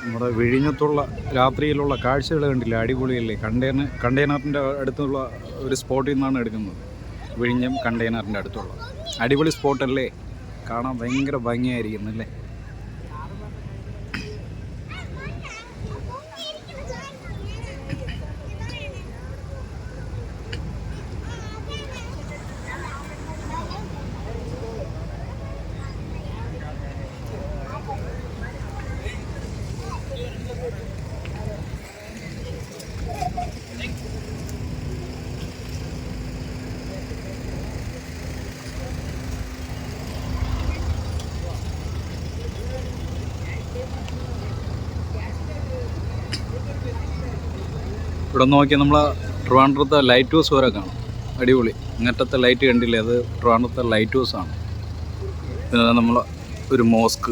നമ്മുടെ വിഴിഞ്ഞത്തുള്ള രാത്രിയിലുള്ള കാഴ്ചകൾ കണ്ടില്ല, അടിപൊളിയല്ലേ. കണ്ടെയ്നറിൻ്റെ അടുത്തുള്ള ഒരു സ്പോട്ടിൽ നിന്നാണ് എടുക്കുന്നത്. വിഴിഞ്ഞം കണ്ടെയ്നറിൻ്റെ അടുത്തുള്ള അടിപൊളി സ്പോട്ടല്ലേ, കാണാൻ ഭയങ്കര ഭംഗിയായിരിക്കുന്നല്ലേ. ഇവിടെ നോക്കിയാൽ നമ്മൾ ട്രിവാൻഡ്രത്തെ ലൈറ്റ് ഹൗസ് വരെ കാണും. അടിപൊളി. ഇങ്ങനത്തെ ലൈറ്റ് കണ്ടില്ലേ, അത് ട്രിവാൻഡ്രത്തെ ലൈറ്റ് ഹൗസാണ്. പിന്നെ നമ്മൾ ഒരു മോസ്ക്